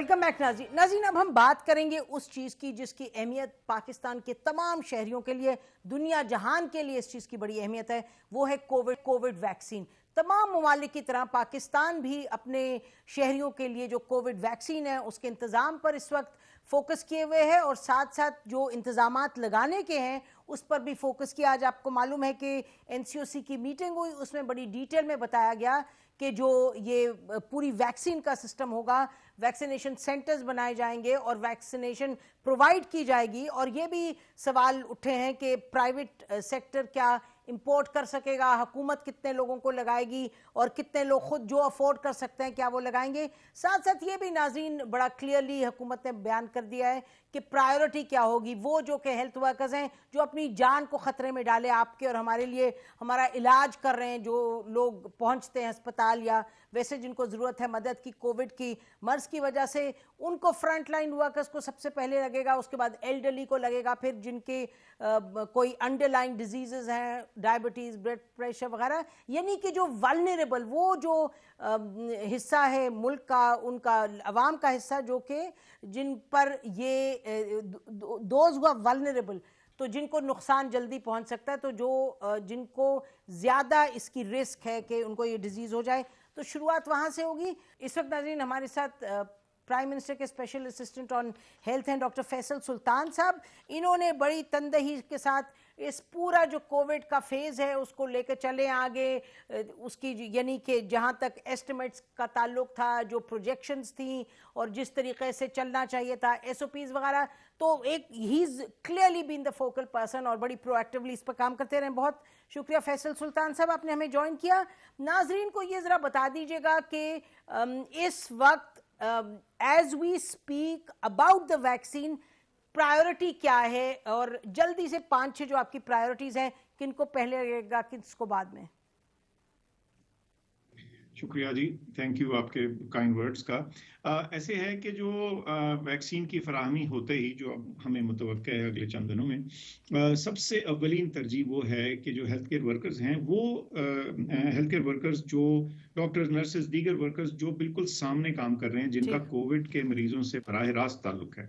Welcome back ناظرین اب ہم بات کریں گے اس چیز کی جس کی اہمیت پاکستان کے تمام شہریوں کے لیے، دنیا جہان کے لیے اس چیز کی بڑی اہمیت ہے، وہ ہے کووڈ ویکسین۔ تمام ممالک کی طرح پاکستان بھی اپنے شہریوں کے لیے جو کووڈ ویکسین ہے اس کے انتظام پر اس وقت فوکس کیے ہوئے ہے، اور ساتھ ساتھ جو انتظامات لگانے کے ہیں اس پر بھی فوکس کیا۔ آج آپ کو معلوم ہے کہ NCOC کی میٹنگ ہوئی، اس میں بڑی ڈیٹیل میں بتایا گیا کہ جو یہ پوری ویکسین کا سسٹم ہوگا، ویکسینیشن سینٹرز بنائے جائیں گے اور ویکسینیشن پرووائڈ کی جائے گی، اور یہ بھی سوال اٹھے ہیں کہ پرائیویٹ سیکٹر کیا امپورٹ کر سکے گا، حکومت کتنے لوگوں کو لگائے گی اور کتنے لوگ خود جو افورڈ کر سکتے ہیں کیا وہ لگائیں گے۔ ساتھ ساتھ یہ بھی ناظرین بڑا کلیئرلی حکومت نے بیان کر دیا ہے کہ پرائیورٹی کیا ہوگی، وہ جو کہ ہیلتھ ورکرز ہیں جو اپنی جان کو خطرے میں ڈالے آپ کے اور ہمارے لیے ہمارا علاج کر رہے ہیں، جو لوگ پہنچتے ہیں اسپتال یا ویسے جن کو ضرورت ہے مدد کی کووڈ کی مرض کی وجہ سے، ان کو فرنٹ لائن ورکرز کو سب سے پہلے لگے گا، اس کے بعد ایلڈرلی کو لگے گا، پھر جن کے کوئی انڈر لائن ڈیزیزز ہیں، ڈائبٹیز، بلڈ پریشر وغیرہ، یعنی کہ جو والنریبل، وہ جو حصہ ہے ملک کا، ان کا عوام کا حصہ جو کہ جن پر یہ دوز ہوا والنریبل، تو جن کو نقصان جلدی پہنچ سکتا ہے، تو جو جن کو زیادہ اس کی رسک ہے کہ ان کو یہ ڈیزیز ہو جائے، تو شروعات وہاں سے ہوگی۔ اس وقت ناظرین ہمارے ساتھ پرائم منسٹر کے اسپیشل اسسٹنٹ آن ہیلتھ ہیں ڈاکٹر فیصل سلطان صاحب، انہوں نے بڑی تندہی کے ساتھ اس پورا جو کووڈ کا فیز ہے اس کو لے کے چلے آگے، اس کی یعنی کہ جہاں تک ایسٹیمیٹس کا تعلق تھا، جو پروجیکشنز تھیں اور جس طریقے سے چلنا چاہیے تھا، SOPs وغیرہ، تو ایک has clearly been the focal person اور بڑی پرو ایکٹیولی اس پر کام کرتے رہے۔ بہت شکریہ فیصل سلطان صاحب، آپ نے ہمیں جوائن کیا۔ ناظرین کو یہ ذرا بتا دیجیے گا کہ اس وقت as we speak about the vaccine priority کیا ہے، اور جلدی سے 5-6 جو آپ کی پرائیورٹیز ہیں، کن کو پہلے لگے گا، کس کو بعد میں؟ شکریہ جی، تھینک یو آپ کے کائنڈ ورڈز کا۔ ایسے ہے کہ جو ویکسین کی فراہمی ہوتے ہی جو ہمیں متوقع ہے اگلے چند دنوں میں، سب سے اولین ترجیح وہ ہے کہ جو ہیلتھ کیئر ورکرز ہیں، وہ ہیلتھ کیئر ورکرز جو ڈاکٹرز، نرسز، دیگر ورکرز جو بالکل سامنے کام کر رہے ہیں، جن کا کووڈ کے مریضوں سے براہ راست تعلق ہے،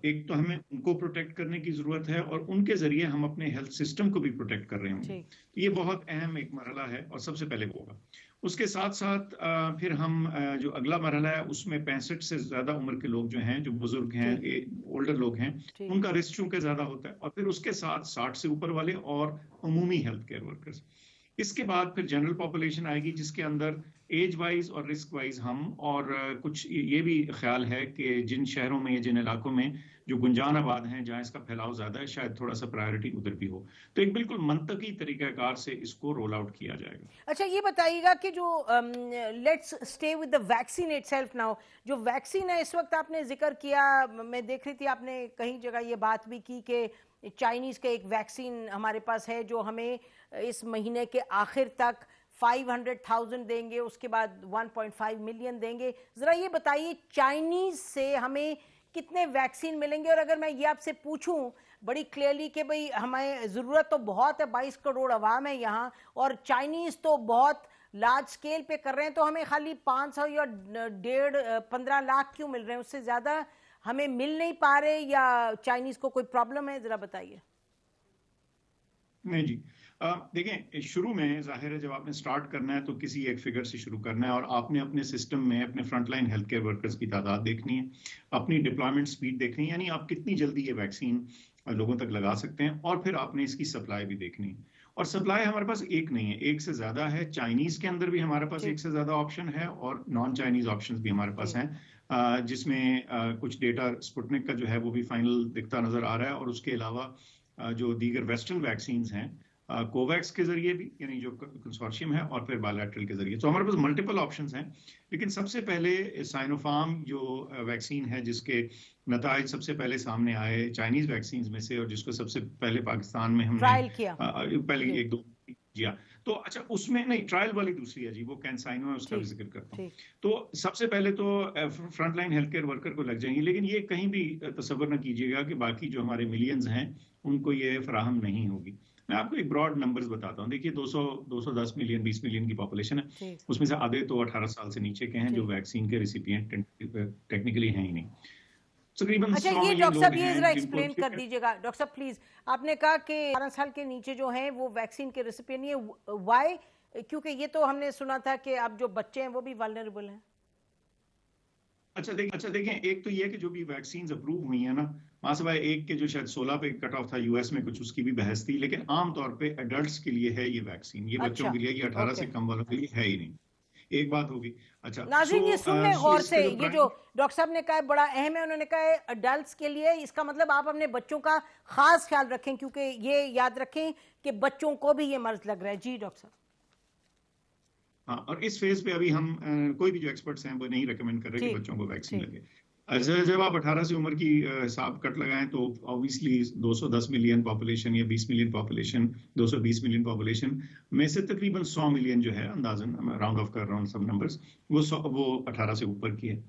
ایک تو ہمیں ان کو پروٹیکٹ کرنے کی ضرورت ہے، اور ان کے ذریعے ہم اپنے ہیلتھ سسٹم کو بھی پروٹیکٹ کر رہے ہوں گے۔ یہ بہت اہم ایک مرحلہ ہے اور سب سے پہلے وہ ہوگا۔ اس کے ساتھ ساتھ پھر ہم جو اگلا مرحلہ ہے اس میں 65 سے زیادہ عمر کے لوگ جو ہیں، جو بزرگ ہیں، اولڈر لوگ ہیں، ان کا رسک چونکہ زیادہ ہوتا ہے، اور پھر اس کے ساتھ 60 سے اوپر والے اور عمومی ہیلتھ کیئر ورکرز۔ اس کے بعد پھر جنرل پاپولیشن آئے گی، جس کے اندر ایج وائز اور رسک وائز ہم، اور کچھ یہ بھی خیال ہے کہ جن شہروں میں یا جن علاقوں میں جو گنجان آباد ہیں، جہاں اس کا پھیلاؤ زیادہ ہے، شاید تھوڑا سا پرائیورٹی ادھر بھی ہو، تو ایک بالکل منطقی طریقہ کار سے اس کو رول آؤٹ کیا جائے گا۔ اچھا یہ بتائیے گا کہ جو let's stay with the vaccine it self now, جو ویکسین ہے اس وقت آپ نے ذکر کیا، میں دیکھ رہی تھی آپ نے کہیں جگہ یہ بات بھی کی کہ چائنیز کے ایک ویکسین ہمارے پاس ہے جو ہمیں اس مہینے کے آخر تک 500,000 دیں گے، اس کے بعد 1.5 ملین دیں گے۔ ذرا یہ بتائیے چائنیز سے ہمیں کتنے ویکسین ملیں گے، اور اگر میں یہ آپ سے پوچھوں بڑی کلیئرلی کہ بھئی ہمیں ضرورت تو بہت ہے، 22 کروڑ عوام ہے یہاں، اور چائنیز تو بہت لارج سکیل پہ کر رہے ہیں، تو ہمیں خالی 500 یا 15 لاکھ کیوں مل رہے ہیں؟ اس سے زیادہ ہمیں مل نہیں پا رہے، یا چائنیز کو کوئی پرابلم ہے؟ ذرا بتائیے۔ نہیں جی، دیکھیں شروع میں ظاہر ہے جب آپ نے سٹارٹ کرنا ہے تو کسی ایک فگر سے شروع کرنا ہے، اور آپ نے اپنے سسٹم میں اپنے front line health care workers کی تعداد دیکھنی ہے، اپنی ڈپلائمنٹ سپیڈ دیکھنی ہے، یعنی آپ کتنی جلدی یہ ویکسین لوگوں تک لگا سکتے ہیں، اور پھر آپ نے اس کی سپلائی بھی دیکھنی ہے۔ اور سپلائی ہمارے پاس ایک نہیں ہے، ایک سے زیادہ ہے۔ چائنیز کے اندر بھی ہمارے پاس ایک سے زیادہ آپشن ہے، اور نان چائنیز آپشنز بھی ہمارے پاس ہیں، جس میں کچھ ڈیٹا اسپوٹنک کا جو ہے وہ بھی فائنل دکھتا نظر آ رہا ہے، اور اس کے علاوہ جو دیگر ویسٹرن ویکسینز ہیں کوویکس کے ذریعے بھی، یعنی جو کنسورشیم ہے، اور پھر بائیلیٹرل کے ذریعے، تو ہمارے پاس ملٹیپل آپشنز ہیں۔ لیکن سب سے پہلے سائنوفارم جو ویکسین ہے، جس کے نتائج سب سے پہلے سامنے آئے چائنیز ویکسینز میں سے، اور جس کو سب سے پہلے پاکستان میں ہم نے پہلے 1-2 جی ہاں، تو اچھا اس میں نہیں، ٹرائل والی دوسری ہے جی، وہ کینسائنو ہے، اس کا بھی ذکر کرتا ہوں۔ تو سب سے پہلے تو front line health care worker کو لگ جائیں گی، لیکن یہ کہیں بھی تصور نہ کیجیے گا کہ باقی جو ہمارے ملینز ہیں ان کو یہ فراہم نہیں ہوگی۔ میں آپ کو ایک براڈ نمبرز بتاتا ہوں. دیکھیے 210 ملین 20 ملین کی پاپولیشن ہے, اس میں سے آدھے تو 18 سال سے نیچے کے ہیں جو ویکسین کے ریسیپینٹ ٹیکنیکلی ہیں ہی نہیں. اچھا یہ ڈاکٹر صاحب یہ ذرا ایکسپلین کر دیجیے گا. ڈاکٹر صاحب پلیز, آپ نے کہا کہ 18 سال کے نیچے جو ہیں وہ ویکسین کے ریسیپینٹ نہیں ہے, وائی؟ کیونکہ یہ تو ہم نے سنا تھا کہ اب جو بچے ہیں وہ بھی والنریبل ہیں. اچھا دیکھیں, ایک تو یہ کہ جو بھی ویکسینز اپروو ہوئی ہیں نا, وہاں سے ایک کے جو شاید 16 پہ کٹ آف تھا یو ایس میں, کچھ اس کی بھی بحث تھی, لیکن عام طور پہ ایڈلٹس کے لیے ہے یہ ویکسین, یہ بچوں کے لیے, یہ 18 سے کم والوں کے لیے ہے ہی نہیں. ایک بات ہوگی. اچھا ناظرین یہ سن لیں غور سے, یہ جو ڈاکٹر صاحب نے کہا ہے بڑا اہم ہے, انہوں نے کہا ہے ایڈلٹس کے لیے, اس کا مطلب آپ اپنے بچوں کا خاص خیال رکھیں, کیونکہ یہ یاد رکھیں کہ بچوں کو بھی یہ مرض لگ رہا ہے. جی ڈاکٹر صاحب. ہاں, اور اس فیز پہ ابھی ہم کوئی بھی جو ایکسپرٹس ہیں وہ نہیں ریکمینڈ کر رہے کہ بچوں کو ویکسین لگے. جب آپ 18 سے عمر کی حساب کٹ لگائیں تو obviously 210 ملین پاپولیشن یا 20 ملین پاپولیشن, 220 ملین پاپولیشن میں سے تقریباً 100 ملین جو ہے, اندازاً راؤنڈ آف کر رہا ہوں سب نمبرز, وہ 18 سے اوپر کی ہے.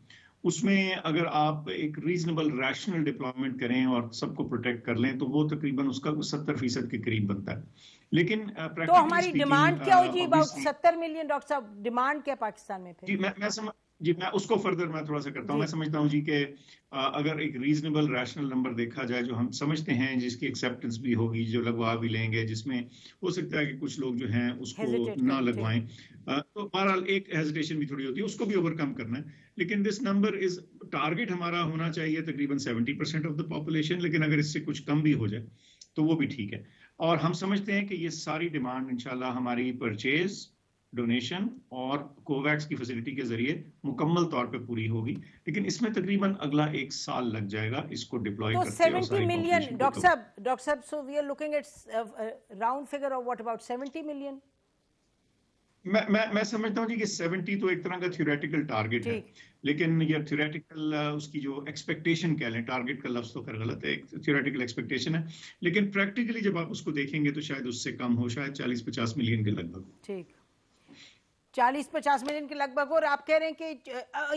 اس میں اگر آپ ایک ریزنیبل ریشنل ڈپلائمنٹ کریں اور سب کو پروٹیکٹ کر لیں تو وہ تقریباً اس کا 70% کے قریب بنتا ہے. لیکن تو ہماری ڈیمانڈ کیا ہوگی؟ about 70 million. ڈاکٹر صاحب ڈیمانڈ کیا پاکستان میں پھر؟ میں اس کو فردر میں تھوڑا سا کرتا ہوں. میں سمجھتا ہوں جی کہ اگر ایک ریزنیبل ریشنل نمبر دیکھا جائے جو ہم سمجھتے ہیں, جس کی ایکسیپٹنس بھی ہوگی, جو لگوا بھی لیں گے, جس میں ہو سکتا ہے کہ کچھ لوگ جو ہیں اس کو نہ لگوائیں, تو بہرحال ایک ہیزیٹیشن بھی تھوڑی ہوتی ہے, اس کو بھی اوور کم کرنا ہے. لیکن دس نمبر از ٹارگیٹ ہمارا ہونا چاہیے تقریباً 70% آف دا پاپولیشن, لیکن اگر اس سے کچھ کم بھی ہو جائے تو وہ بھی ٹھیک ہے. اور ہم سمجھتے ہیں کہ یہ ساری ڈیمانڈ انشاءاللہ ہماری پرچیز, ڈونیشن اور کوویکس کی فیسلٹی کے ذریعے مکمل طور پہ پوری ہوگی, لیکن اس میں تقریباً اگلا 1 سال لگ جائے گا اس کو ڈپلوائے کرتے ہیں. تو 70 ملین ڈاکٹر صاحب, so we are looking at round figure of what about 70 million? میں سمجھتا ہوں جی کہ 70 تو ایک طرح کا تھیوریٹیکل ٹارگیٹ ہے, لیکن یہ تھیوریٹیکل اس کی جو ایکسپیکٹیشن کہہ لیں, ٹارگیٹ کا لفظ تو خیر غلط ہے, ایک تھیوریٹیکل ایکسپیکٹیشن ہے, لیکن پریکٹیکلی جب آپ اس کو دیکھیں گے تو شاید اس سے کم ہو, شاید 40-50 ملین کے لگ بھگ. ٹھیک, 40-50 ملین کے لگ بھگ. اور آپ کہہ رہے ہیں کہ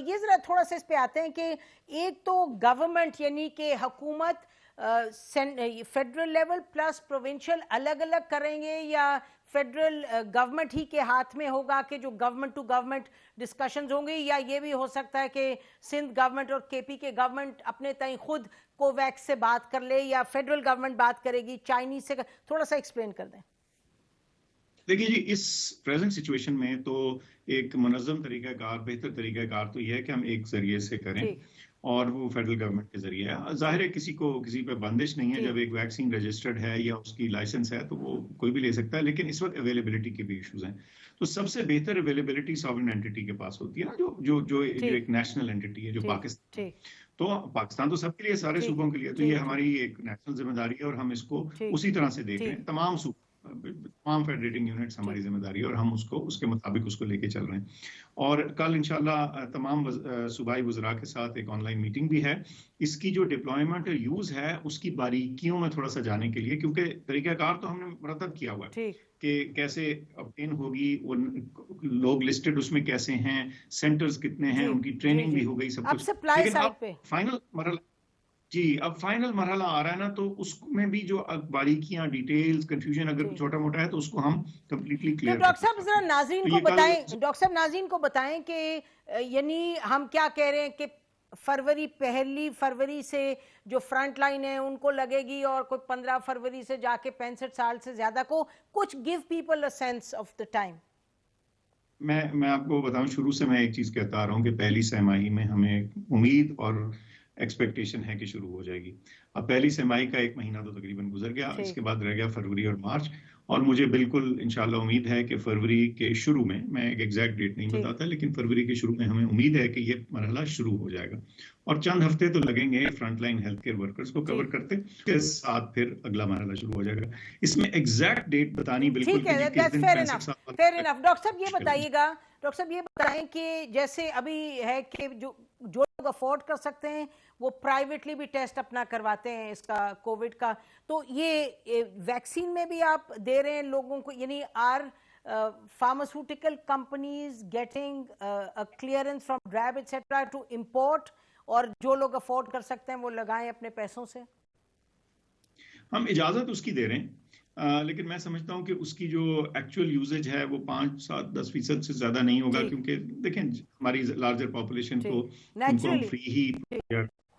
یہ ذرا تھوڑا سا اس پہ آتے ہیں کہ ایک تو گورنمنٹ یعنی کہ حکومت فیڈرل لیول پلس پروونشل الگ الگ کریں گے, یا فیڈرل گورنمنٹ ہی کے ہاتھ میں ہوگا کہ جو گورنمنٹ ٹو گورنمنٹ ڈسکشنز ہوں گی, یا یہ بھی ہو سکتا ہے کہ سندھ گورنمنٹ اور کے پی کے گورنمنٹ اپنے تئیں خود کوویکس سے بات کر لے, یا فیڈرل گورنمنٹ بات کرے گی چائنیز سے؟ تھوڑا سا ایکسپلین کر دیں. دیکھیے جی, اس پریزنٹ سچویشن میں تو ایک منظم طریقہ کار, بہتر طریقہ کار تو یہ ہے کہ ہم ایک ذریعے سے کریں, اور وہ فیڈرل گورنمنٹ کے ذریعے ہے. ظاہر ہے کسی کو کسی پہ بندش نہیں ہے, جب ایک ویکسین رجسٹرڈ ہے یا اس کی لائسنس ہے تو وہ کوئی بھی لے سکتا ہے, لیکن اس وقت اویلیبلٹی کے بھی ایشوز ہیں. تو سب سے بہتر اویلیبلٹی ساورن اینٹی کے پاس ہوتی ہے نا, جو ایک نیشنل اینٹی ہے, جو پاکستان. تو پاکستان تو سب کے لیے, سارے صوبوں کے لیے, تو یہ ہماری ایک نیشنل ذمہ داری ہے, اور ہم اس کو اسی طرح سے دیکھ رہے ہیں. تمام فیڈریٹنگ یونٹس ہماری ذمہ داری ہے, اور ہم اس کے مطابق اس کو لے کے چل رہے ہیں. اور کل انشاءاللہ تمام صوبائی وزراء کے ساتھ ایک آن لائن میٹنگ بھی ہے, اس کی جو ڈپلائمنٹ اور یوز ہے اس کی باریکیوں میں تھوڑا سا جانے کے لیے, کیونکہ طریقہ کار تو ہم نے مرتب کیا ہوا ہے کہ کیسے obtain ہوگی, لوگ لسٹڈ اس میں کیسے ہیں, سینٹرز کتنے ہیں, ان کی ٹریننگ بھی ہو گئی, سب کچھ. لیکن اب فائنل مرحلہ اب فائنل مرحلہ آ رہا ہے نا, تو اس میں بھی جو باریکیاں, ڈیٹیلز, کنفیوژن اگر چھوٹا موٹا ہے تو اس کو ہم کمپلیٹلی کلیئر کریں. ڈاکٹر صاحب ذرا ناظرین کو بتائیں, ڈاکٹر صاحب ناظرین کو بتائیں کہ یعنی ہم کیا کہہ رہے ہیں کہ پہلی فروری سے جو فرنٹ لائن ہے ان کو لگے گی, اور کوئی 15 فروری سے جا کے 65 سال سے زیادہ کو, کچھ give people a sense of the time. میں آپ کو بتاؤں, شروع سے میں ایک چیز کہتا آ رہا ہوں کہ پہلی سہ ماہی میں ہمیں امید اور ایکسپیکٹیشن ہے کہ شروع ہو جائے گی. اب پہلی سہ ماہی کا 1 مہینہ تو تقریباً گزر گیا, اس کے بعد رہ گیا فروری اور مارچ, اور مجھے بالکل انشاءاللہ امید ہے کہ فروری کے شروع میں ایک ایگزیکٹ ڈیٹ نہیں بتاتا, لیکن فروری کے شروع میں ہمیں امید ہے کہ یہ مرحلہ شروع ہو جائے گا, اور چند ہفتے تو لگیں گے front line health care workers کو کور کرتے, اس کے ساتھ پھر اگلا مرحلہ شروع ہو جائے گا. اس میں ایگزیکٹ ڈیٹ بتانی بالکل فیئر انف. ڈاکٹر صاحب یہ بتائیے گا, ڈاکٹر صاحب یہ بتائیں کہ جیسے ابھی ہے کہ جو لوگ افورڈ کر سکتے ہیں وہ پرائیویٹلی بھی ٹیسٹ اپنا کرواتے ہیں اس کا, کووڈ کا, تو یہ ویکسین میں بھی آپ دے رہے ہیں لوگوں کو, یعنی are pharmaceutical companies getting a clearance from RAB etc. to import, اور جو لوگ افورڈ کر سکتے ہیں وہ لگائیں اپنے پیسوں سے؟ ہم اجازت اس کی دے رہے ہیں, لیکن میں سمجھتا ہوں کہ اس کی جو ایکچوئل یوزیج ہے وہ 5-7-10% سے زیادہ نہیں ہوگا، جی کیونکہ دیکھیں ہماری لارجر پاپولیشن جی کو ان کو ہم نیچرلی فری ہی،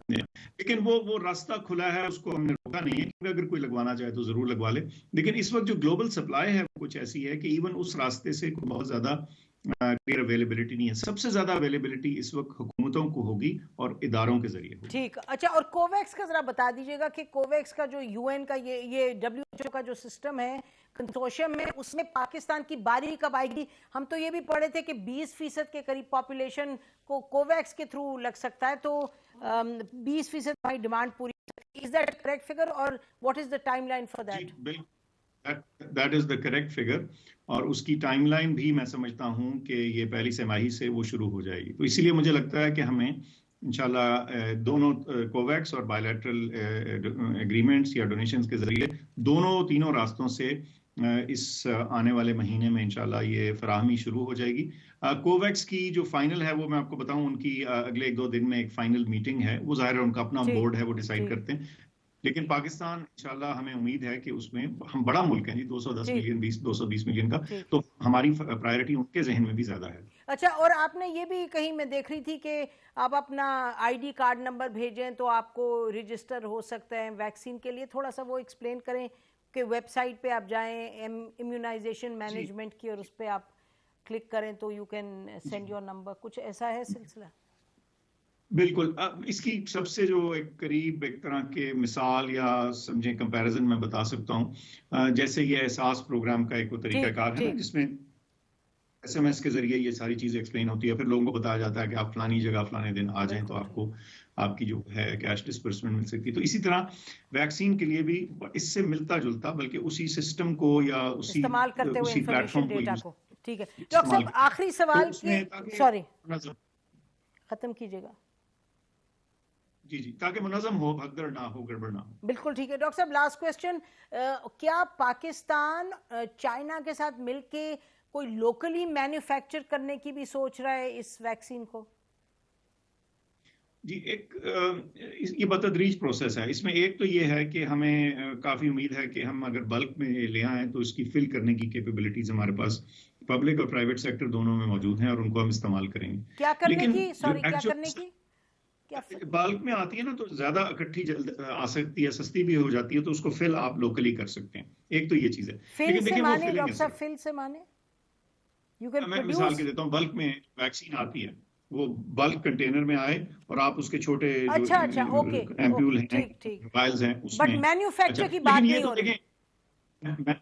لیکن وہ راستہ کھلا ہے، اس کو ہم نے روکا نہیں ہے، کیونکہ اگر کوئی لگوانا چاہے تو ضرور لگوا لے. لیکن اس وقت جو گلوبل سپلائی ہے وہ کچھ ایسی ہے کہ ایون اس راستے سے بہت زیادہ کلیئر اویلیبلٹی نہیں ہے. سب سے زیادہ اویلیبلٹی اس وقت حکومتوں کو ہوگی اور اداروں کے ذریعے ہوگی. ٹھیک. اچھا، اور کوویکس کا ذرا بتا دیجیے گا کہ کوویکس کا جو یو این کا یہ WHO کا جو سسٹم ہے کنسورشیم میں، اس میں پاکستان کی باری کب آئے گی؟ ہم تو یہ بھی پڑھے تھے کہ 20% کے قریب پاپولیشن کو کوویکس کے تھرو لگ سکتا ہے، تو 20% ہماری ڈیمانڈ پوری. از دیٹ کریکٹ فگر اور what is the timeline for جی دیٹ؟ بالکل، that is the correct figure, اور اس کی ٹائم لائن بھی میں سمجھتا ہوں کہ یہ پہلی سہ ماہی سے وہ شروع ہو جائے گی. تو اسی لیے مجھے لگتا ہے کہ ہمیں انشاءاللہ دونوں کوویکس اور بائی لیٹرل ایگریمنٹس یا ڈونیشنز کے ذریعے تینوں راستوں سے اس آنے والے مہینے میں انشاءاللہ یہ فراہمی شروع ہو جائے گی. کوویکس کی جو فائنل ہے وہ میں آپ کو بتاؤں، ان کی اگلے 1-2 دن میں ایک فائنل میٹنگ ہے، وہ ظاہر ہے ان کا اپنا جی بورڈ ہے، وہ ڈیسائیڈ جی کرتے ہیں. لیکن پاکستان انشاءاللہ ہمیں امید ہے کہ اس میں ہم بڑا ملک ہیں جی، 210 جی ملین 220 ملین کا، جی. تو ہماری پرائرٹی ان کے ذہن میں بھی زیادہ ہے. اچھا، اور آپ نے یہ بھی کہیں میں دیکھ رہی تھی کہ آپ اپنا ID کارڈ نمبر بھیجیں تو آپ کو رجسٹر ہو سکتا ہے ویکسین کے لیے. تھوڑا سا وہ ایکسپلین کریں کہ ویب سائٹ پہ آپ جائیں امیونائزیشن جی مینجمنٹ کی، اور اس پہ آپ کلک کریں تو یو کین جی سینڈ یور نمبر. کچھ ایسا ہے سلسلہ؟ بالکل. اس کی سب سے جو ایک قریب ایک طرح کے مثال یا سمجھیں کمپیریزن میں بتا سکتا ہوں، جیسے یہ احساس پروگرام کا ایک وہ طریقہ ٹھیک کار ہے نا، ٹھیک. جس میں SMS کے ذریعے یہ ساری چیزیں ایکسپلین ہوتی ہے، پھر لوگوں کو بتایا جاتا ہے کہ آپ فلانی جگہ فلانے دن آ جائیں تو بالکل آپ ٹھیک. کو آپ کی جو ہے کیش ڈسپرسمنٹ مل سکتی ہے. تو اسی طرح ویکسین کے لیے بھی اس سے ملتا جلتا بلکہ اسی سسٹم کو یا استعمال کرتے ہوئے اسی پلیٹ انفارمیشن فارم کو ڈیٹا یوز کو. ٹھیک ہے ڈاکٹر استعمال صاحب، کریں. آخری تو سوال اس کہ میں تاکہ سوری منظم، ختم کیجیے گا. جی تاکہ منظم ہو، بھگدڑ نہ ہو، گڑبڑ نہ ہو. بالکل ٹھیک ہے. ڈاکٹر صاحب لاسٹ کویسچن، کیا پاکستان چائنا کے ساتھ مل کے کوئی لوکلی مینوفیکچر کرنے کی بھی سوچ رہا ہے اس ویکسین کو؟ جی یہ بتدریج پروسیس ہے. اس میں ایک تو یہ ہے کہ ہمیں کافی امید ہے کہ ہم اگر بلک میں لے آئیں تو اس کی فل کرنے کی کیپیبلٹیز ہمارے پاس پبلک اور پرائیویٹ سیکٹر دونوں میں موجود ہیں، اور ان کو ہم استعمال کریں گے. کیا کرنے لیکن کی؟ جو سوری، کیا کرنے کی؟ کیا بالک میں آتی ہے نا تو زیادہ اکٹھی آ سکتی ہے، سستی بھی ہو جاتی ہے، تو اس کو فل آپ لوکلی کر سکتے ہیں. ایک تو یہ چیز ہے. فل لیکن سے دیکھیں وہ مانے فلنگ ڈاکٹر ایسے، صاحب؟ فل سے مانے یو کین میں مثال کے پروڈیوس. دیتا ہوں، بلک میں ویکسین آتی ہے، وہ بلک کنٹینر میں آئے اور آپ اس کے چھوٹے جو اچھا اچھا، اوکے ایمپیول اوکے، ہیں، ٹھیک ٹھیک. وائلز ہیں اس بٹ میں. اچھا، مینوفیکچر کی لیکن بات یہ نہیں تو ہو رہی. دیکھیں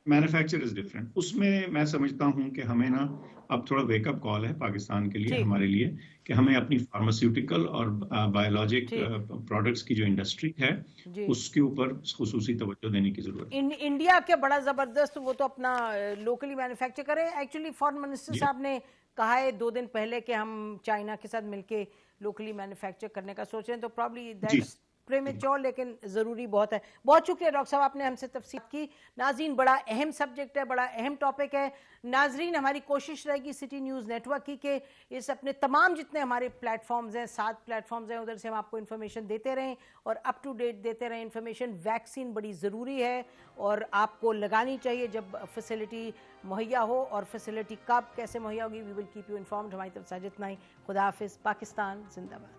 مینوفیکچر از ڈفرینٹ. اس میں سمجھتا ہوں کہ ہمیں نا اب تھوڑا ویک اپ کال ہے پاکستان کے لیے، ٹھیک ہمارے لیے، کہ ہمیں اپنی فارماسیوٹیکل اور بایولوجک ٹھیک. پروڈکٹس کی جو انڈسٹری ہے جی. اس کے اوپر خصوصی توجہ دینے کی ضرورت ہے. انڈیا کے بڑا زبردست، وہ تو اپنا لوکلی مینوفیکچر کرے. ایکچولی فارن منسٹر جی صاحب نے کہا ہے 2 دن پہلے کہ ہم چائنا کے ساتھ مل کے لوکلی مینوفیکچر کرنے کا سوچ رہے ہیں، تو پرابلی جی دیٹس پریمیچور، لیکن ضروری بہت ہے. بہت شکریہ ڈاکٹر صاحب، آپ نے ہم سے تفصیل کی. ناظرین، بڑا اہم سبجیکٹ ہے، بڑا اہم ٹاپک ہے. ناظرین، ہماری کوشش رہے گی سٹی نیوز نیٹ ورک کی کہ اس اپنے تمام جتنے ہمارے پلیٹ فارمز ہیں، 7 پلیٹ فارمز ہیں، ادھر سے ہم آپ کو انفارمیشن دیتے رہیں اور اپ ٹو ڈیٹ دیتے رہیں انفارمیشن. ویکسین بڑی ضروری ہے اور آپ کو لگانی چاہیے جب فیسلٹی مہیا ہو، اور فیسلٹی کب کیسے مہیا ہوگی، وی ول کیپ یو انفارمڈ. ہماری طرف سے اتنا ہی. خدا حافظ. پاکستان زندہ باد.